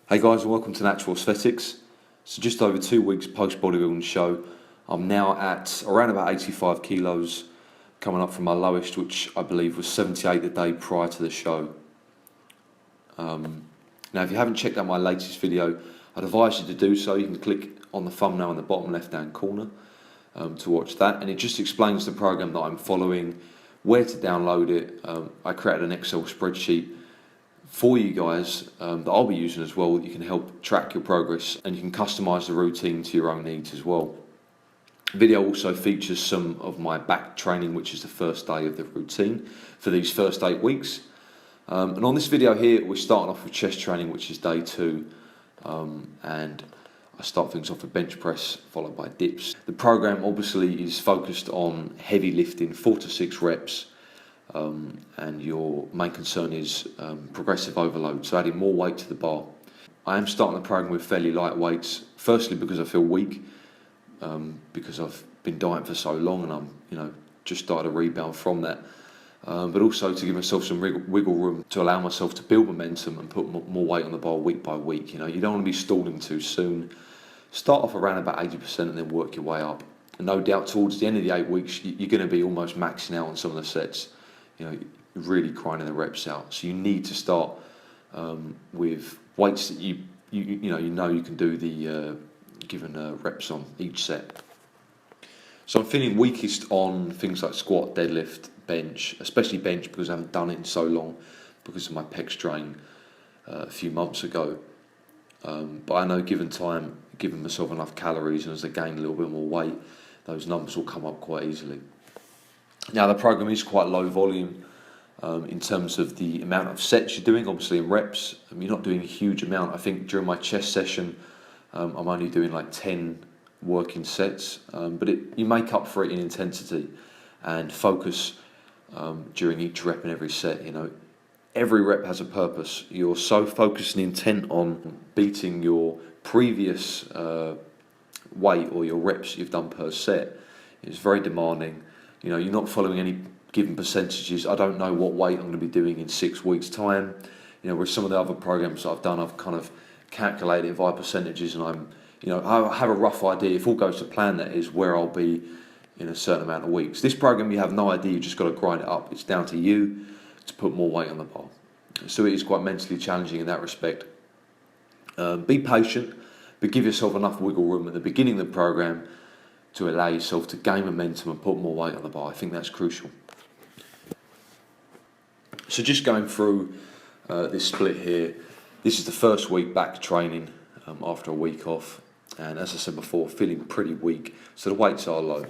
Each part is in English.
Hey guys, and welcome to Natural Aesthetics. So just over 2 weeks post bodybuilding show, I'm now at around about 85 kilos, coming up from my lowest, which I believe was 78 the day prior to the show. Now if you haven't checked out my latest video, I'd advise you to do so. You can click on the thumbnail in the bottom left hand corner to watch that, and it just explains the program that I'm following, where to download it. I created an Excel spreadsheet for you guys that I'll be using as well. You can help track your progress and you can customize the routine to your own needs as well. The video also features some of my back training, which is the first day of the routine for these first 8 weeks. And on this video here, we're starting off with chest training, which is day 2. And I start things off with bench press, followed by dips. The program obviously is focused on heavy lifting, 4 to 6 reps. And your main concern is progressive overload, so adding more weight to the bar. I am starting the program with fairly light weights, firstly because I feel weak, because I've been dieting for so long and I'm just started a rebound from that, but also to give myself some wiggle room to allow myself to build momentum and put more weight on the bar week by week. You don't want to be stalling too soon. Start off around about 80% and then work your way up. And no doubt towards the end of the 8 weeks you're going to be almost maxing out on some of the sets, really grinding the reps out. So you need to start with weights that you can do the given reps on each set. So I'm feeling weakest on things like squat, deadlift, bench, especially bench because I haven't done it in so long because of my pec strain a few months ago. But I know given time, giving myself enough calories and as I gain a little bit more weight, those numbers will come up quite easily. Now the program is quite low volume in terms of the amount of sets you're doing, obviously in reps. You're not doing a huge amount. I think during my chest session, I'm only doing like 10 working sets, but you make up for it in intensity and focus during each rep and every set. Every rep has a purpose. You're so focused and intent on beating your previous weight or your reps you've done per set. It's very demanding. You're not following any given percentages. I don't know what weight I'm going to be doing in 6 weeks' time. With some of the other programs that I've done, I've kind of calculated via percentages, and I have a rough idea, if all goes to plan, that is where I'll be in a certain amount of weeks. This program, you have no idea. You just got to grind it up. It's down to you to put more weight on the bar. So it is quite mentally challenging in that respect. Be patient, but give yourself enough wiggle room at the beginning of the program to allow yourself to gain momentum and put more weight on the bar. I think that's crucial. So just going through this split here, this is the first week back training after a week off, and as I said before, feeling pretty weak, so the weights are low.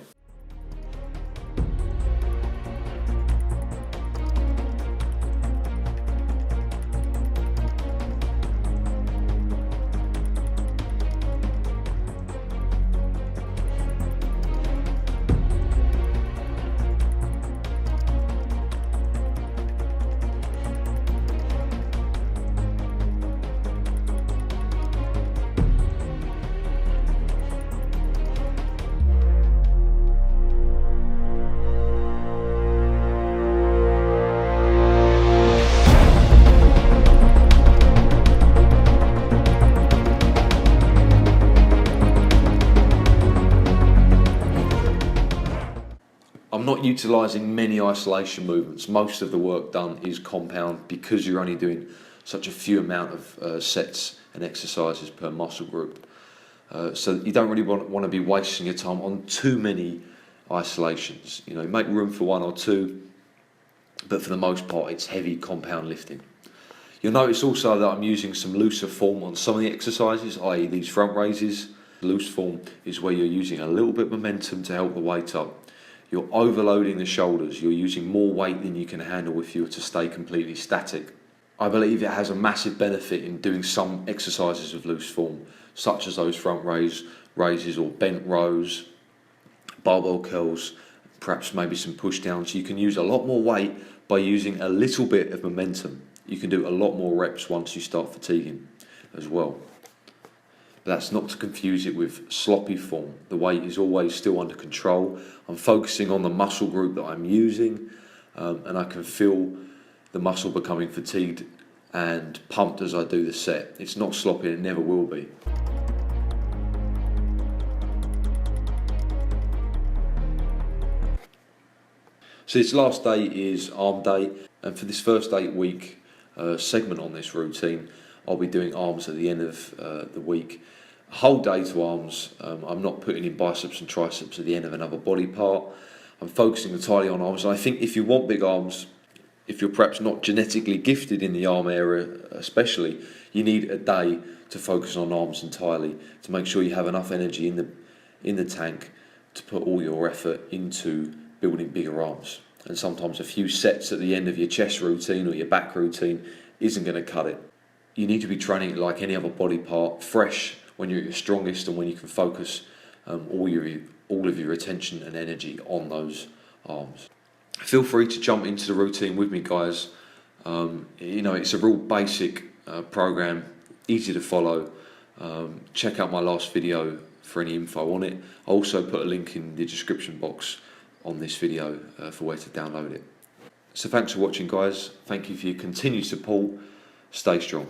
I'm not utilising many isolation movements. Most of the work done is compound because you're only doing such a few amount of sets and exercises per muscle group. So you don't really want to be wasting your time on too many isolations. Make room for 1 or 2, but for the most part it's heavy compound lifting. You'll notice also that I'm using some looser form on some of the exercises, i.e. these front raises. Loose form is where you're using a little bit of momentum to help the weight up. You're overloading the shoulders. You're using more weight than you can handle if you were to stay completely static. I believe it has a massive benefit in doing some exercises of loose form, such as those front raises or bent rows, barbell curls, perhaps maybe some push downs. You can use a lot more weight by using a little bit of momentum. You can do a lot more reps once you start fatiguing as well. But that's not to confuse it with sloppy form. The weight is always still under control. I'm focusing on the muscle group that I'm using, and I can feel the muscle becoming fatigued and pumped as I do the set. It's not sloppy, it never will be. So this last day is arm day, and for this first 8-week segment on this routine, I'll be doing arms at the end of the week. A whole day to arms. I'm not putting in biceps and triceps at the end of another body part. I'm focusing entirely on arms. And I think if you want big arms, if you're perhaps not genetically gifted in the arm area especially, you need a day to focus on arms entirely, to make sure you have enough energy in the tank to put all your effort into building bigger arms. And sometimes a few sets at the end of your chest routine or your back routine isn't going to cut it. You need to be training it like any other body part, fresh when you're at your strongest and when you can focus all of your attention and energy on those arms. Feel free to jump into the routine with me, guys. It's a real basic program, easy to follow. Check out my last video for any info on it. I'll also put a link in the description box on this video for where to download it. So thanks for watching, guys. Thank you for your continued support. Stay strong.